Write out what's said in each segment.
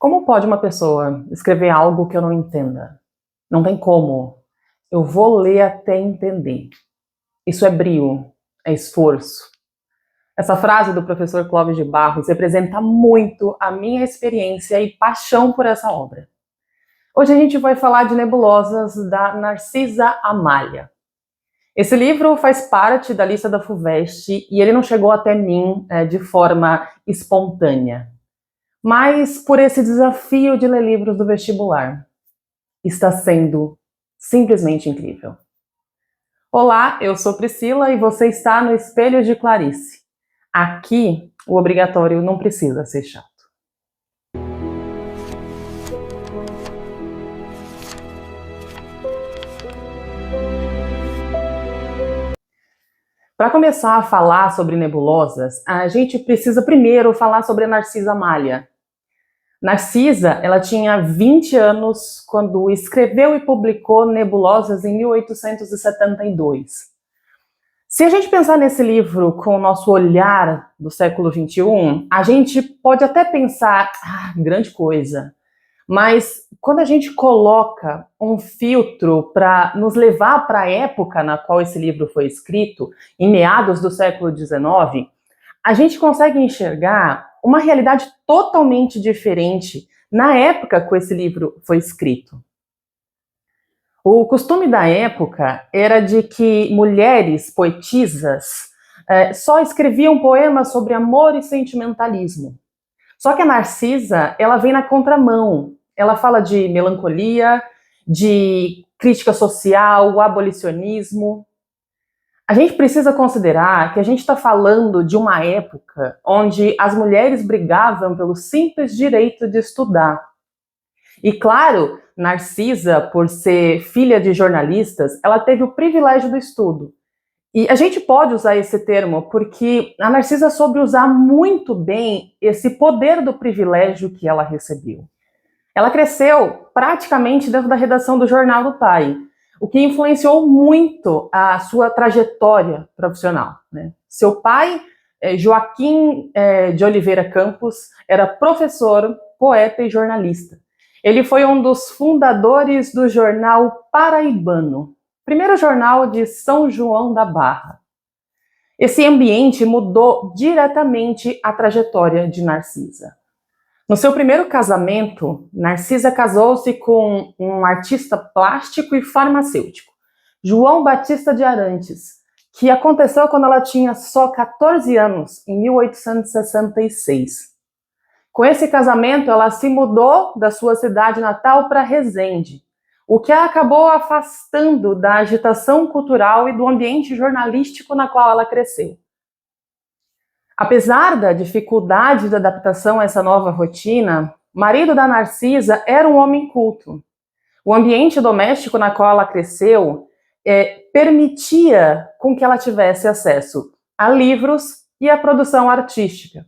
Como pode uma pessoa escrever algo que eu não entenda? Não tem como. Eu vou ler até entender. Isso é brio, é esforço. Essa frase do professor Clóvis de Barros representa muito a minha experiência e paixão por essa obra. Hoje a gente vai falar de Nebulosas, da Narcisa Amália. Esse livro faz parte da lista da FUVEST e ele não chegou até mim de forma espontânea, mas por esse desafio de ler livros do vestibular. Está sendo simplesmente incrível. Olá, eu sou Priscila e você está no Espelho de Clarice. Aqui, o obrigatório não precisa ser chato. Para começar a falar sobre nebulosas, a gente precisa primeiro falar sobre a Narcisa Amália. Narcisa, ela tinha 20 anos quando escreveu e publicou Nebulosas em 1872. Se a gente pensar nesse livro com o nosso olhar do século XXI, a gente pode até pensar, grande coisa. Mas quando a gente coloca um filtro para nos levar para a época na qual esse livro foi escrito, em meados do século XIX, a gente consegue enxergar uma realidade totalmente diferente na época que esse livro foi escrito. O costume da época era de que mulheres poetisas só escreviam poemas sobre amor e sentimentalismo. Só que a Narcisa, ela vem na contramão. Ela fala de melancolia, de crítica social, abolicionismo. A gente precisa considerar que a gente está falando de uma época onde as mulheres brigavam pelo simples direito de estudar. E claro, Narcisa, por ser filha de jornalistas, ela teve o privilégio do estudo. E a gente pode usar esse termo porque a Narcisa soube usar muito bem esse poder do privilégio que ela recebeu. Ela cresceu praticamente dentro da redação do Jornal do Pai, o que influenciou muito a sua trajetória profissional, né? Seu pai, Joaquim de Oliveira Campos, era professor, poeta e jornalista. Ele foi um dos fundadores do jornal Paraibano, primeiro jornal de São João da Barra. Esse ambiente mudou diretamente a trajetória de Narcisa. No seu primeiro casamento, Narcisa casou-se com um artista plástico e farmacêutico, João Batista de Arantes, que aconteceu quando ela tinha só 14 anos, em 1866. Com esse casamento, ela se mudou da sua cidade natal para Resende, o que a acabou afastando da agitação cultural e do ambiente jornalístico na qual ela cresceu. Apesar da dificuldade de adaptação a essa nova rotina, o marido da Narcisa era um homem culto. O ambiente doméstico na qual ela cresceu permitia com que ela tivesse acesso a livros e a produção artística,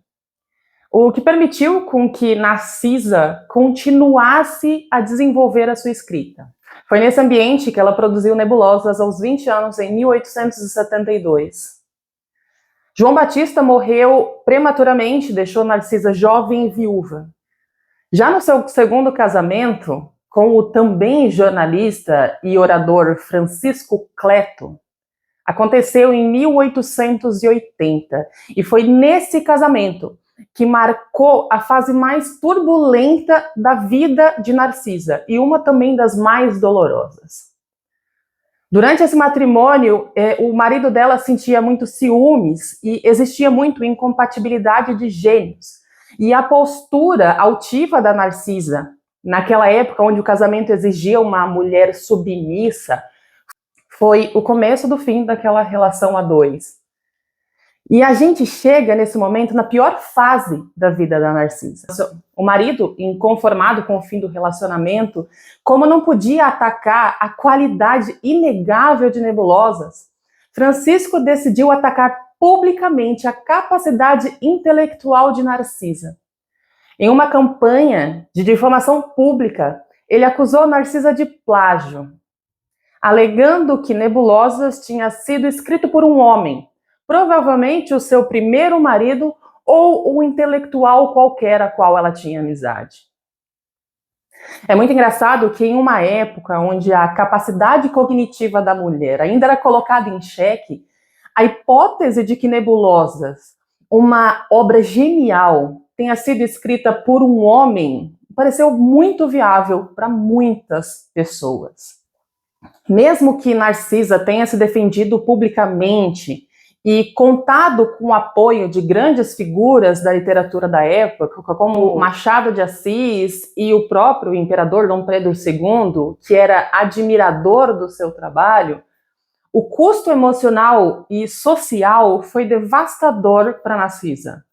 o que permitiu com que Narcisa continuasse a desenvolver a sua escrita. Foi nesse ambiente que ela produziu Nebulosas aos 20 anos, em 1872. João Batista morreu prematuramente, deixou Narcisa jovem e viúva. Já no seu segundo casamento, com o também jornalista e orador Francisco Cleto, aconteceu em 1880, e foi nesse casamento que marcou a fase mais turbulenta da vida de Narcisa, e uma também das mais dolorosas. Durante esse matrimônio, o marido dela sentia muito ciúmes e existia muito incompatibilidade de gênios. E a postura altiva da Narcisa, naquela época onde o casamento exigia uma mulher submissa, foi o começo do fim daquela relação a dois. E a gente chega nesse momento na pior fase da vida da Narcisa. O marido, inconformado com o fim do relacionamento, como não podia atacar a qualidade inegável de Nebulosas, Francisco decidiu atacar publicamente a capacidade intelectual de Narcisa. Em uma campanha de difamação pública, ele acusou Narcisa de plágio, alegando que Nebulosas tinha sido escrito por um homem, provavelmente o seu primeiro marido ou um intelectual qualquer a qual ela tinha amizade. É muito engraçado que em uma época onde a capacidade cognitiva da mulher ainda era colocada em xeque, a hipótese de que Nebulosas, uma obra genial, tenha sido escrita por um homem, pareceu muito viável para muitas pessoas. Mesmo que Narcisa tenha se defendido publicamente e contado com o apoio de grandes figuras da literatura da época, como Machado de Assis e o próprio imperador Dom Pedro II, que era admirador do seu trabalho, o custo emocional e social foi devastador para Narcisa.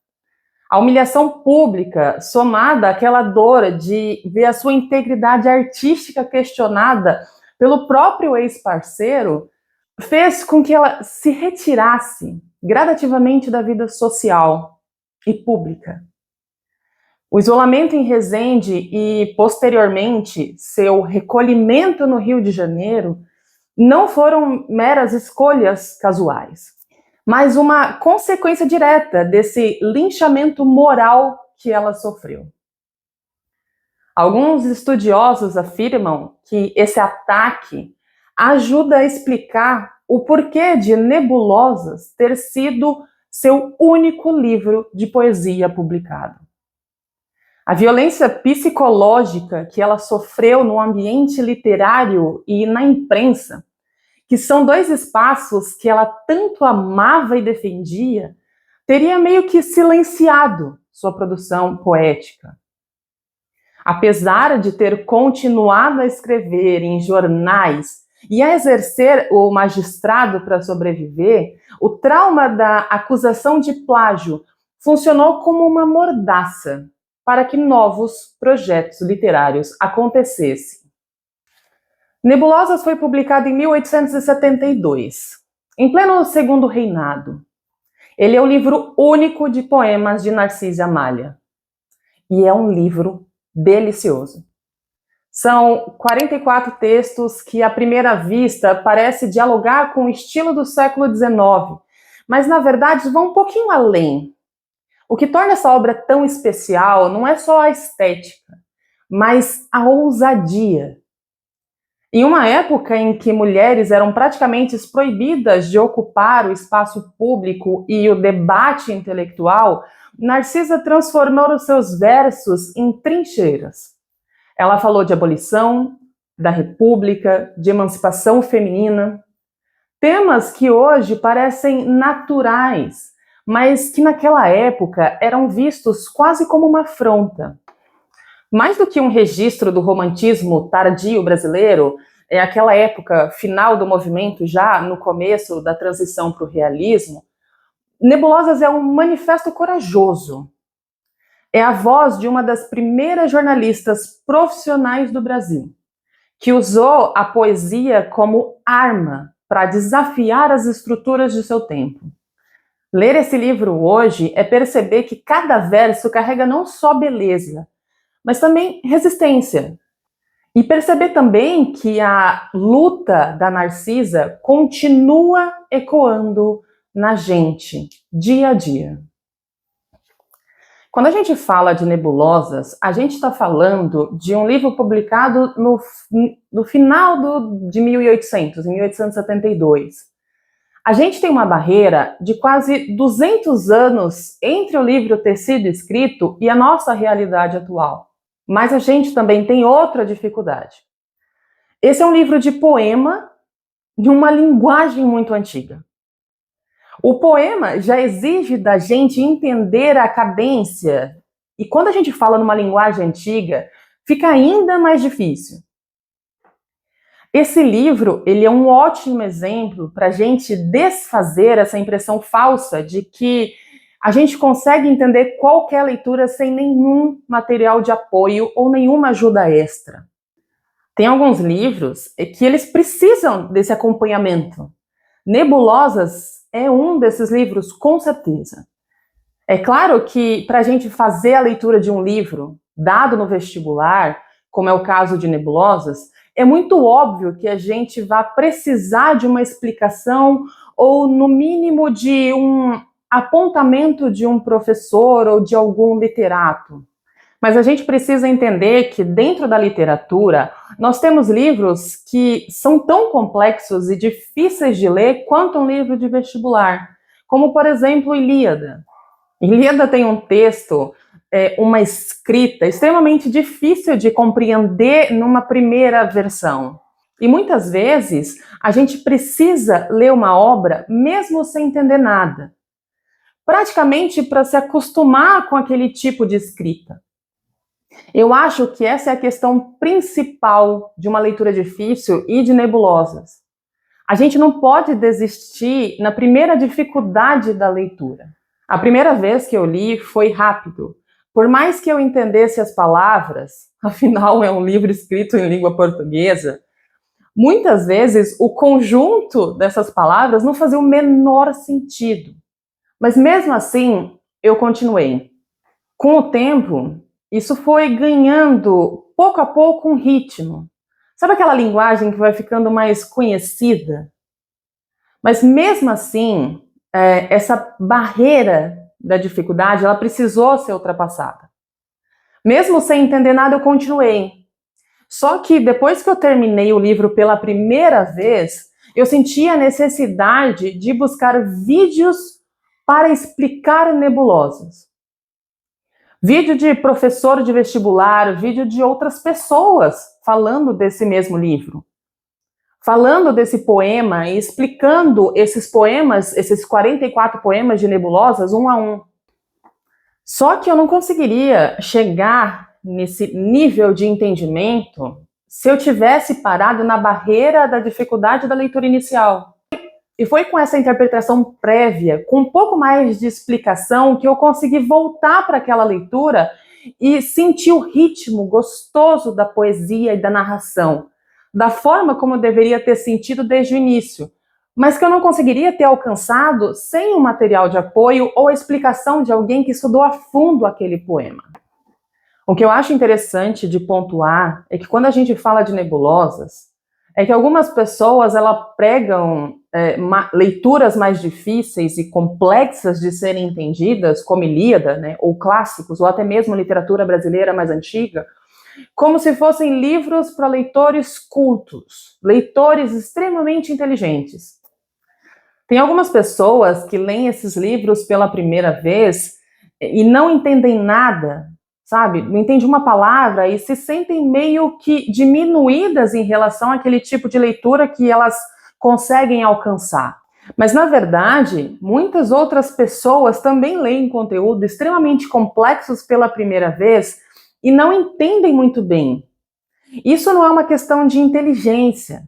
A humilhação pública, somada àquela dor de ver a sua integridade artística questionada pelo próprio ex-parceiro, fez com que ela se retirasse gradativamente da vida social e pública. O isolamento em Resende e, posteriormente, seu recolhimento no Rio de Janeiro não foram meras escolhas casuais, mas uma consequência direta desse linchamento moral que ela sofreu. Alguns estudiosos afirmam que esse ataque ajuda a explicar o porquê de Nebulosas ter sido seu único livro de poesia publicado. A violência psicológica que ela sofreu no ambiente literário e na imprensa, que são dois espaços que ela tanto amava e defendia, teria meio que silenciado sua produção poética. Apesar de ter continuado a escrever em jornais e a exercer o magistrado para sobreviver, o trauma da acusação de plágio funcionou como uma mordaça para que novos projetos literários acontecessem. Nebulosas foi publicado em 1872, em pleno Segundo Reinado. Ele é o livro único de poemas de Narcisa Amália. E é um livro delicioso. São 44 textos que, à primeira vista, parece dialogar com o estilo do século XIX, mas, na verdade, vão um pouquinho além. O que torna essa obra tão especial não é só a estética, mas a ousadia. Em uma época em que mulheres eram praticamente proibidas de ocupar o espaço público e o debate intelectual, Narcisa transformou os seus versos em trincheiras. Ela falou de abolição, da república, de emancipação feminina, temas que hoje parecem naturais, mas que naquela época eram vistos quase como uma afronta. Mais do que um registro do romantismo tardio brasileiro, é aquela época final do movimento, já no começo da transição para o realismo, Nebulosas é um manifesto corajoso. É a voz de uma das primeiras jornalistas profissionais do Brasil, que usou a poesia como arma para desafiar as estruturas de seu tempo. Ler esse livro hoje é perceber que cada verso carrega não só beleza, mas também resistência. E perceber também que a luta da Narcisa continua ecoando na gente, dia a dia. Quando a gente fala de Nebulosas, a gente está falando de um livro publicado no final de 1800, em 1872. A gente tem uma barreira de quase 200 anos entre o livro ter sido escrito e a nossa realidade atual. Mas a gente também tem outra dificuldade. Esse é um livro de poema de uma linguagem muito antiga. O poema já exige da gente entender a cadência, e quando a gente fala numa linguagem antiga, fica ainda mais difícil. Esse livro, ele é um ótimo exemplo para a gente desfazer essa impressão falsa de que a gente consegue entender qualquer leitura sem nenhum material de apoio ou nenhuma ajuda extra. Tem alguns livros que eles precisam desse acompanhamento. Nebulosas é um desses livros, com certeza. É claro que para a gente fazer a leitura de um livro dado no vestibular, como é o caso de Nebulosas, é muito óbvio que a gente vai precisar de uma explicação ou, no mínimo, de um apontamento de um professor ou de algum literato. Mas a gente precisa entender que dentro da literatura, nós temos livros que são tão complexos e difíceis de ler quanto um livro de vestibular, como, por exemplo, Ilíada. Ilíada tem um texto, uma escrita extremamente difícil de compreender numa primeira versão. E muitas vezes a gente precisa ler uma obra mesmo sem entender nada, praticamente para se acostumar com aquele tipo de escrita. Eu acho que essa é a questão principal de uma leitura difícil e de nebulosas. A gente não pode desistir na primeira dificuldade da leitura. A primeira vez que eu li foi rápido. Por mais que eu entendesse as palavras, afinal é um livro escrito em língua portuguesa, muitas vezes o conjunto dessas palavras não fazia o menor sentido. Mas mesmo assim, eu continuei. Com o tempo, isso foi ganhando, pouco a pouco, um ritmo. Sabe aquela linguagem que vai ficando mais conhecida? Mas mesmo assim, essa barreira da dificuldade, ela precisou ser ultrapassada. Mesmo sem entender nada, eu continuei. Só que depois que eu terminei o livro pela primeira vez, eu senti a necessidade de buscar vídeos para explicar nebulosas. Vídeo de professor de vestibular, vídeo de outras pessoas falando desse mesmo livro. Falando desse poema e explicando esses poemas, esses 44 poemas de nebulosas, um a um. Só que eu não conseguiria chegar nesse nível de entendimento se eu tivesse parado na barreira da dificuldade da leitura inicial. E foi com essa interpretação prévia, com um pouco mais de explicação, que eu consegui voltar para aquela leitura e sentir o ritmo gostoso da poesia e da narração, da forma como eu deveria ter sentido desde o início, mas que eu não conseguiria ter alcançado sem um material de apoio ou a explicação de alguém que estudou a fundo aquele poema. O que eu acho interessante de pontuar é que quando a gente fala de nebulosas, é que algumas pessoas elas pregam leituras mais difíceis e complexas de serem entendidas, como Ilíada, né, ou clássicos, ou até mesmo literatura brasileira mais antiga, como se fossem livros para leitores cultos, leitores extremamente inteligentes. Tem algumas pessoas que leem esses livros pela primeira vez e não entendem nada, sabe? Não entendem uma palavra e se sentem meio que diminuídas em relação àquele tipo de leitura que elas conseguem alcançar. Mas, na verdade, muitas outras pessoas também leem conteúdo extremamente complexos pela primeira vez e não entendem muito bem. Isso não é uma questão de inteligência.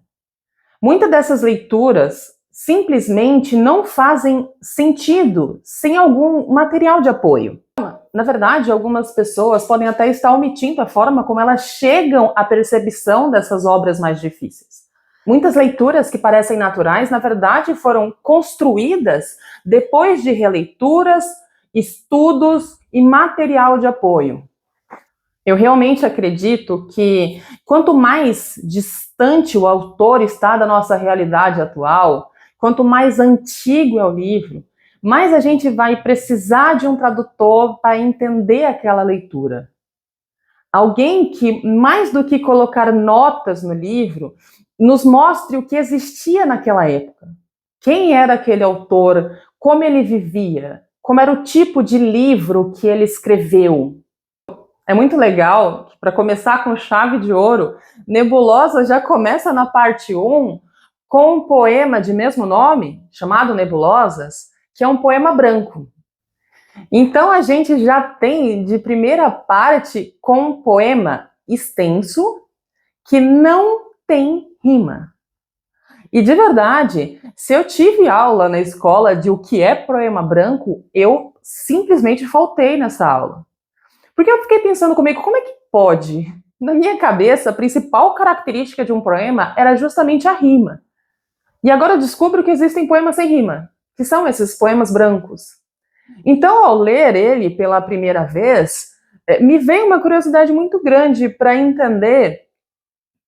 Muitas dessas leituras simplesmente não fazem sentido sem algum material de apoio. Na verdade, algumas pessoas podem até estar omitindo a forma como elas chegam à percepção dessas obras mais difíceis. Muitas leituras que parecem naturais, na verdade, foram construídas depois de releituras, estudos e material de apoio. Eu realmente acredito que quanto mais distante o autor está da nossa realidade atual, quanto mais antigo é o livro, mais a gente vai precisar de um tradutor para entender aquela leitura. Alguém que, mais do que colocar notas no livro, nos mostre o que existia naquela época. Quem era aquele autor, como ele vivia, como era o tipo de livro que ele escreveu. É muito legal que, para começar com chave de ouro, Nebulosa já começa na parte 1 com um poema de mesmo nome, chamado Nebulosas, que é um poema branco. Então a gente já tem de primeira parte com um poema extenso que não tem rima. E de verdade, se eu tive aula na escola de o que é poema branco, eu simplesmente faltei nessa aula. Porque eu fiquei pensando comigo, como é que pode? Na minha cabeça, a principal característica de um poema era justamente a rima. E agora eu descubro que existem poemas sem rima, que são esses poemas brancos. Então, ao ler ele pela primeira vez, me veio uma curiosidade muito grande para entender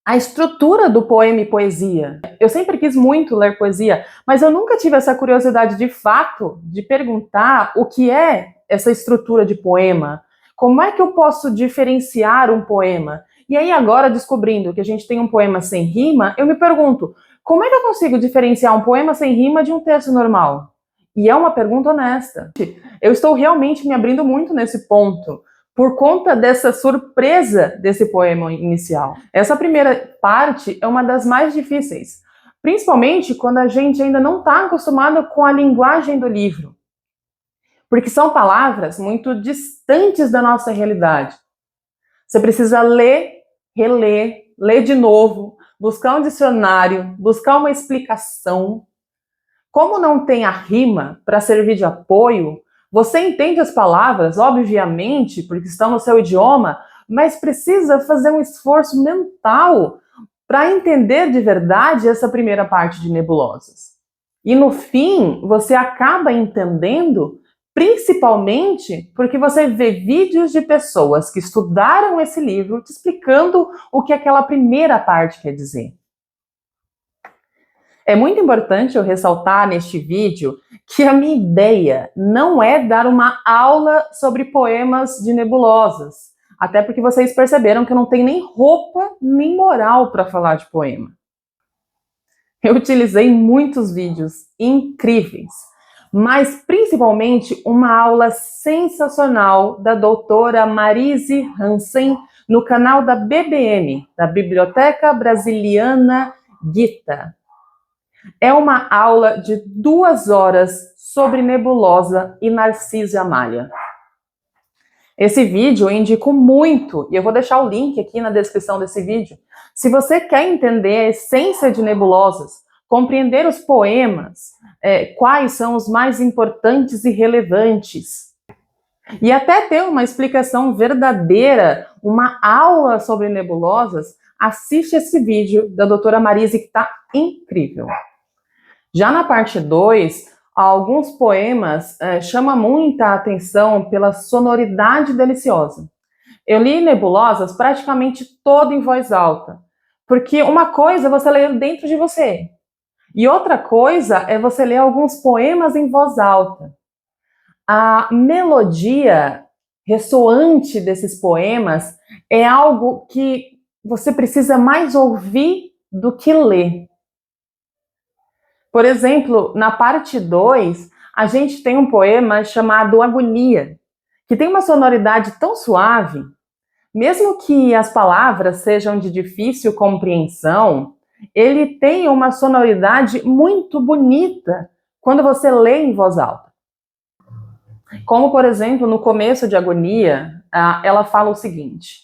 a estrutura do poema e poesia. Eu sempre quis muito ler poesia, mas eu nunca tive essa curiosidade de fato de perguntar o que é essa estrutura de poema, Como é que eu posso diferenciar um poema? E aí agora, descobrindo que a gente tem um poema sem rima, eu me pergunto, como é que eu consigo diferenciar um poema sem rima de um texto normal? E é uma pergunta honesta. Eu estou realmente me abrindo muito nesse ponto, por conta dessa surpresa desse poema inicial. Essa primeira parte é uma das mais difíceis, principalmente quando a gente ainda não está acostumado com a linguagem do livro, porque são palavras muito distantes da nossa realidade. Você precisa ler, reler, ler de novo, buscar um dicionário, buscar uma explicação. Como não tem a rima para servir de apoio, você entende as palavras, obviamente, porque estão no seu idioma, mas precisa fazer um esforço mental para entender de verdade essa primeira parte de Nebulosas. E no fim, você acaba entendendo, principalmente porque você vê vídeos de pessoas que estudaram esse livro te explicando o que aquela primeira parte quer dizer. É muito importante eu ressaltar neste vídeo que a minha ideia não é dar uma aula sobre poemas de Nebulosas, até porque vocês perceberam que eu não tenho nem roupa nem moral para falar de poema. Eu utilizei muitos vídeos incríveis, mas principalmente uma aula sensacional da doutora Marise Hansen no canal da BBM, da Biblioteca Brasiliana Gita. É uma aula de 2 horas sobre Nebulosa e Narcisa Amália. Esse vídeo eu indico muito, e eu vou deixar o link aqui na descrição desse vídeo. Se você quer entender a essência de Nebulosas, compreender os poemas, quais são os mais importantes e relevantes, e até ter uma explicação verdadeira, uma aula sobre Nebulosas, assiste esse vídeo da doutora Marise, que está incrível. Já na parte 2, alguns poemas chamam muita atenção pela sonoridade deliciosa. Eu li Nebulosas praticamente todo em voz alta, porque uma coisa é você ler dentro de você, e outra coisa é você ler alguns poemas em voz alta. A melodia ressoante desses poemas é algo que você precisa mais ouvir do que ler. Por exemplo, na parte 2, a gente tem um poema chamado Agonia, que tem uma sonoridade tão suave, mesmo que as palavras sejam de difícil compreensão, ele tem uma sonoridade muito bonita quando você lê em voz alta. Como, por exemplo, no começo de Agonia, ela fala o seguinte: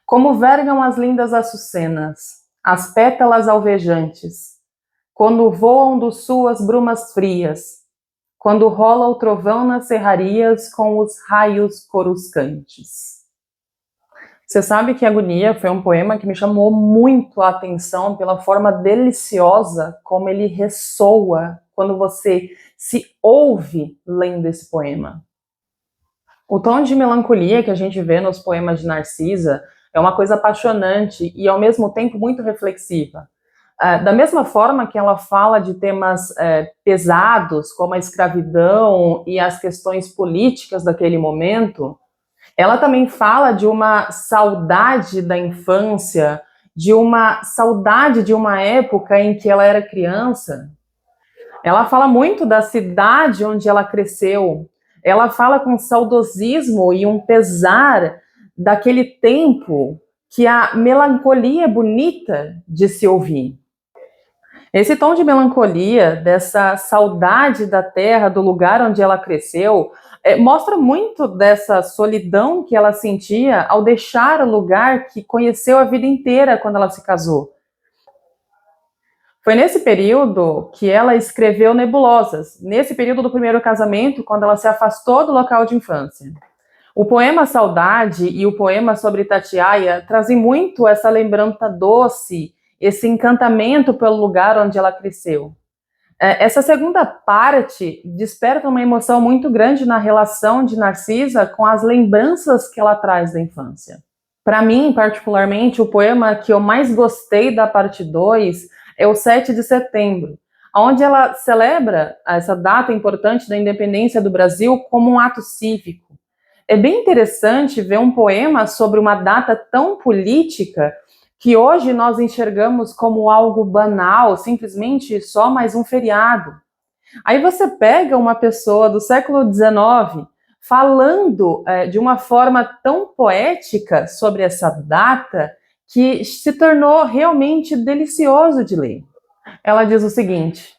como vergam as lindas açucenas, as pétalas alvejantes, quando voam do sul as brumas frias, quando rola o trovão nas serrarias com os raios coruscantes. Você sabe que Agonia foi um poema que me chamou muito a atenção pela forma deliciosa como ele ressoa quando você se ouve lendo esse poema. O tom de melancolia que a gente vê nos poemas de Narcisa é uma coisa apaixonante e ao mesmo tempo muito reflexiva. Da mesma forma que ela fala de temas pesados, como a escravidão e as questões políticas daquele momento, ela também fala de uma saudade da infância, de uma saudade de uma época em que ela era criança. Ela fala muito da cidade onde ela cresceu. Ela fala com saudosismo e um pesar daquele tempo que a melancolia é bonita de se ouvir. Esse tom de melancolia, dessa saudade da terra, do lugar onde ela cresceu, mostra muito dessa solidão que ela sentia ao deixar o lugar que conheceu a vida inteira quando ela se casou. Foi nesse período que ela escreveu Nebulosas, nesse período do primeiro casamento, quando ela se afastou do local de infância. O poema Saudade e o poema sobre Itatiaia trazem muito essa lembrança doce, esse encantamento pelo lugar onde ela cresceu. Essa segunda parte desperta uma emoção muito grande na relação de Narcisa com as lembranças que ela traz da infância. Para mim, particularmente, o poema que eu mais gostei da parte 2 é o 7 de setembro, onde ela celebra essa data importante da independência do Brasil como um ato cívico. É bem interessante ver um poema sobre uma data tão política que hoje nós enxergamos como algo banal, simplesmente só mais um feriado. Aí você pega uma pessoa do século XIX falando de uma forma tão poética sobre essa data que se tornou realmente delicioso de ler. Ela diz o seguinte: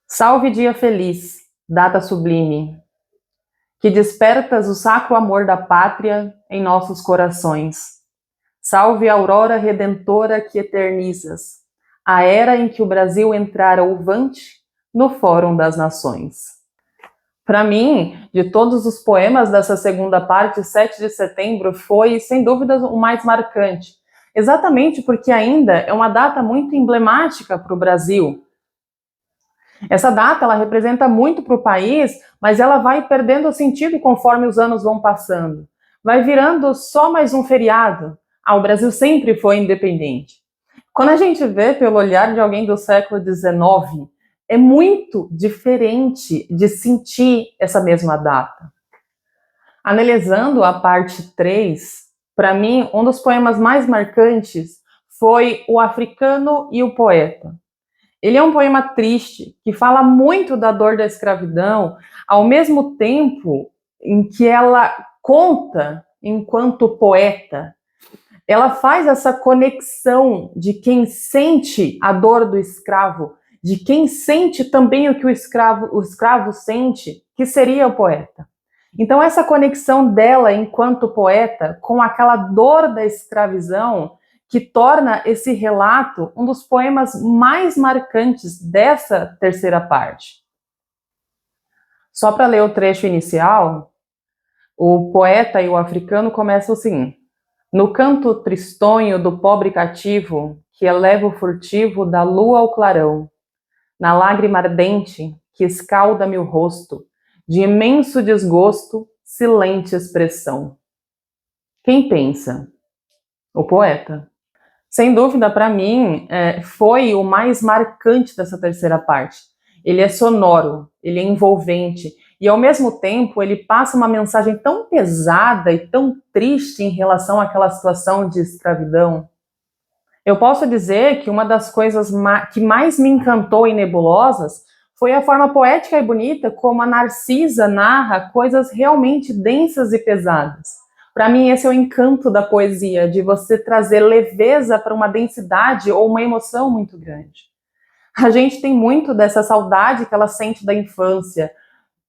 salve dia feliz, data sublime, que despertas o sacro amor da pátria em nossos corações. Salve a aurora redentora que eternizas, a era em que o Brasil entrara ovante no Fórum das Nações. Para mim, de todos os poemas dessa segunda parte, 7 de setembro foi, sem dúvida, o mais marcante. Exatamente porque ainda é uma data muito emblemática para o Brasil. Essa data, ela representa muito para o país, mas ela vai perdendo sentido conforme os anos vão passando. Vai virando só mais um feriado. O Brasil sempre foi independente. Quando a gente vê pelo olhar de alguém do século XIX, é muito diferente de sentir essa mesma data. Analisando a parte 3, para mim, um dos poemas mais marcantes foi O Africano e o Poeta. Ele é um poema triste, que fala muito da dor da escravidão, ao mesmo tempo em que ela conta enquanto poeta. Ela faz essa conexão de quem sente a dor do escravo, de quem sente também o que o escravo sente, que seria o poeta. Então essa conexão dela enquanto poeta com aquela dor da escravidão que torna esse relato um dos poemas mais marcantes dessa terceira parte. Só para ler o trecho inicial, o poeta e o africano começam assim: no canto tristonho do pobre cativo, que eleva o furtivo da lua ao clarão, na lágrima ardente que escalda-me o rosto, de imenso desgosto, silente expressão. Quem pensa? O poeta. Sem dúvida, para mim, foi o mais marcante dessa terceira parte. Ele é sonoro, ele é envolvente, e ao mesmo tempo ele passa uma mensagem tão pesada e tão triste em relação àquela situação de escravidão. Eu posso dizer que uma das coisas que mais me encantou em Nebulosas foi a forma poética e bonita como a Narcisa narra coisas realmente densas e pesadas. Para mim, esse é o encanto da poesia, de você trazer leveza para uma densidade ou uma emoção muito grande. A gente tem muito dessa saudade que ela sente da infância,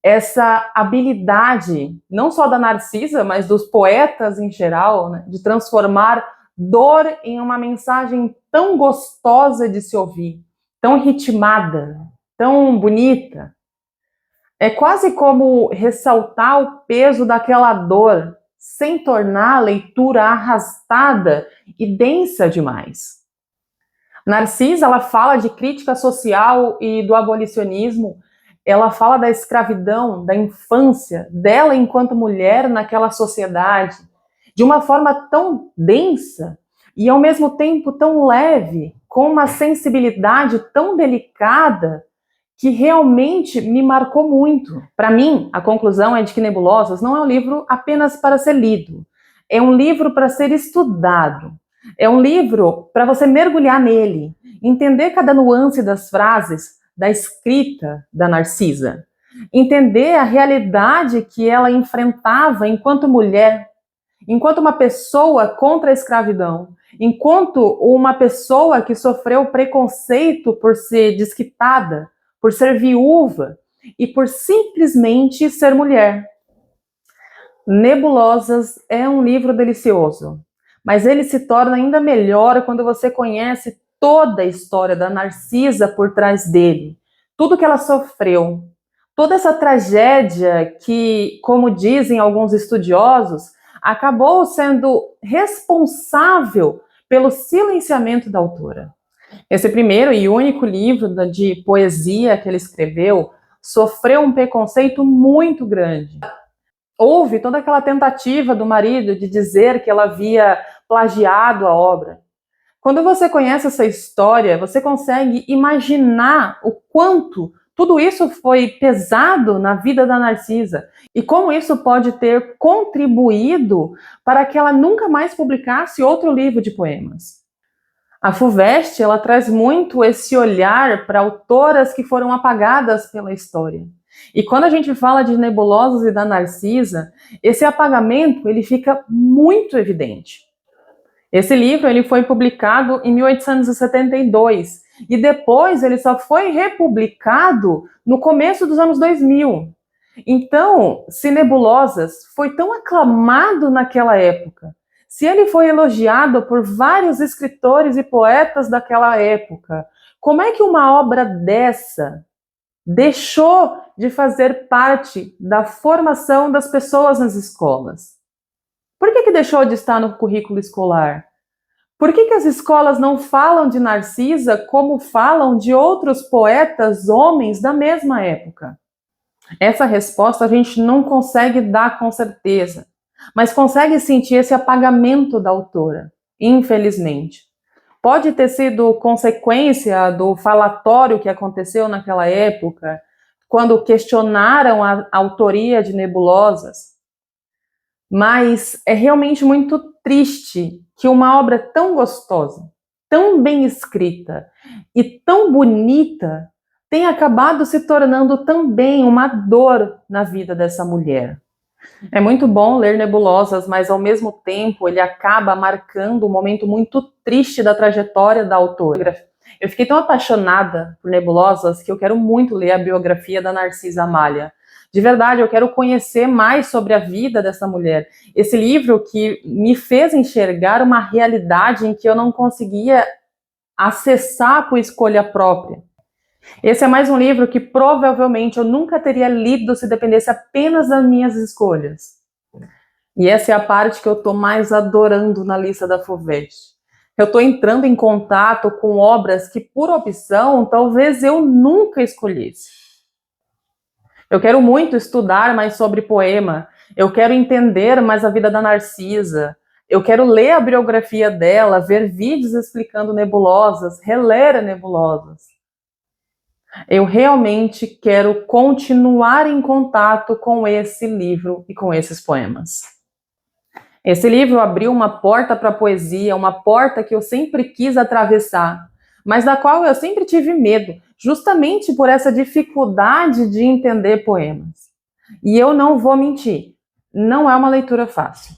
essa habilidade, não só da Narcisa, mas dos poetas em geral, né, de transformar dor em uma mensagem tão gostosa de se ouvir, tão ritmada, tão bonita. É quase como ressaltar o peso daquela dor, sem tornar a leitura arrastada e densa demais. Narcisa, ela fala de crítica social e do abolicionismo, ela fala da escravidão, da infância, dela enquanto mulher naquela sociedade, de uma forma tão densa e ao mesmo tempo tão leve, com uma sensibilidade tão delicada, que realmente me marcou muito. Para mim, a conclusão é de que Nebulosas não é um livro apenas para ser lido, é um livro para ser estudado, é um livro para você mergulhar nele, entender cada nuance das frases, da escrita da Narcisa, entender a realidade que ela enfrentava enquanto mulher, enquanto uma pessoa contra a escravidão, enquanto uma pessoa que sofreu preconceito por ser desquitada, por ser viúva e por simplesmente ser mulher. Nebulosas é um livro delicioso, mas ele se torna ainda melhor quando você conhece toda a história da Narcisa por trás dele, tudo que ela sofreu, toda essa tragédia que, como dizem alguns estudiosos, acabou sendo responsável pelo silenciamento da autora. Esse primeiro e único livro de poesia que ele escreveu sofreu um preconceito muito grande. Houve toda aquela tentativa do marido de dizer que ela havia plagiado a obra. Quando você conhece essa história, você consegue imaginar o quanto tudo isso foi pesado na vida da Narcisa e como isso pode ter contribuído para que ela nunca mais publicasse outro livro de poemas. A FUVEST, ela traz muito esse olhar para autoras que foram apagadas pela história. E quando a gente fala de Nebulosas e da Narcisa, esse apagamento ele fica muito evidente. Esse livro ele foi publicado em 1872 e depois ele só foi republicado no começo dos anos 2000. Então, se Nebulosas foi tão aclamado naquela época, se ele foi elogiado por vários escritores e poetas daquela época, como é que uma obra dessa deixou de fazer parte da formação das pessoas nas escolas? Por que deixou de estar no currículo escolar? Por que as escolas não falam de Narcisa como falam de outros poetas homens da mesma época? Essa resposta a gente não consegue dar com certeza, mas consegue sentir esse apagamento da autora, infelizmente. Pode ter sido consequência do falatório que aconteceu naquela época, quando questionaram a autoria de Nebulosas, mas é realmente muito triste que uma obra tão gostosa, tão bem escrita e tão bonita tenha acabado se tornando também uma dor na vida dessa mulher. É muito bom ler Nebulosas, mas ao mesmo tempo ele acaba marcando um momento muito triste da trajetória da autora. Eu fiquei tão apaixonada por Nebulosas que eu quero muito ler a biografia da Narcisa Amália. De verdade, eu quero conhecer mais sobre a vida dessa mulher. Esse livro que me fez enxergar uma realidade em que eu não conseguia acessar por escolha própria. Esse é mais um livro que provavelmente eu nunca teria lido se dependesse apenas das minhas escolhas. E essa é a parte que eu estou mais adorando na lista da FUVEST. Eu estou entrando em contato com obras que, por opção, talvez eu nunca escolhesse. Eu quero muito estudar mais sobre poema. Eu quero entender mais a vida da Narcisa. Eu quero ler a biografia dela, ver vídeos explicando Nebulosas, reler Nebulosas. Eu realmente quero continuar em contato com esse livro e com esses poemas. Esse livro abriu uma porta para a poesia, uma porta que eu sempre quis atravessar, mas da qual eu sempre tive medo, justamente por essa dificuldade de entender poemas. E eu não vou mentir, não é uma leitura fácil.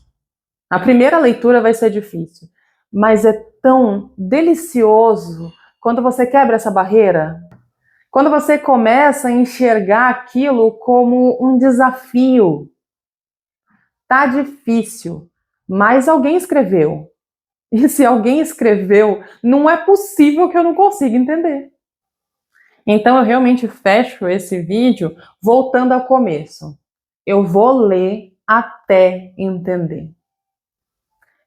A primeira leitura vai ser difícil, mas é tão delicioso quando você quebra essa barreira. Quando você começa a enxergar aquilo como um desafio. Tá difícil, mas alguém escreveu. E se alguém escreveu, não é possível que eu não consiga entender. Então eu realmente fecho esse vídeo voltando ao começo. Eu vou ler até entender.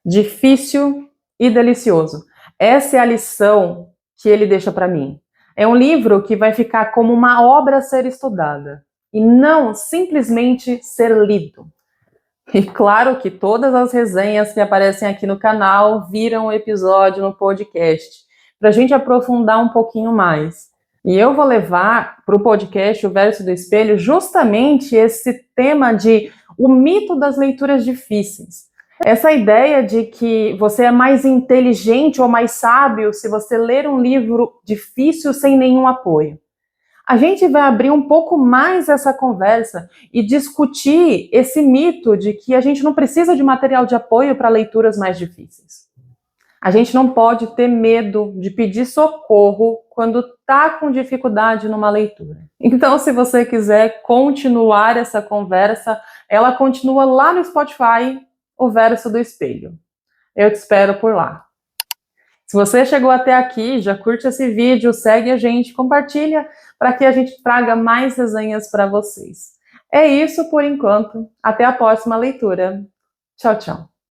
Difícil e delicioso. Essa é a lição que ele deixa para mim. É um livro que vai ficar como uma obra a ser estudada e não simplesmente ser lido. E claro que todas as resenhas que aparecem aqui no canal viram o episódio no podcast, para a gente aprofundar um pouquinho mais. E eu vou levar para o podcast O Verso do Espelho justamente esse tema de o mito das leituras difíceis. Essa ideia de que você é mais inteligente ou mais sábio se você ler um livro difícil sem nenhum apoio. A gente vai abrir um pouco mais essa conversa e discutir esse mito de que a gente não precisa de material de apoio para leituras mais difíceis. A gente não pode ter medo de pedir socorro quando está com dificuldade numa leitura. Então, se você quiser continuar essa conversa, ela continua lá no Spotify, O Verso do Espelho. Eu te espero por lá. Se você chegou até aqui, já curte esse vídeo, segue a gente, compartilha para que a gente traga mais resenhas para vocês. É isso por enquanto. Até a próxima leitura. Tchau, tchau.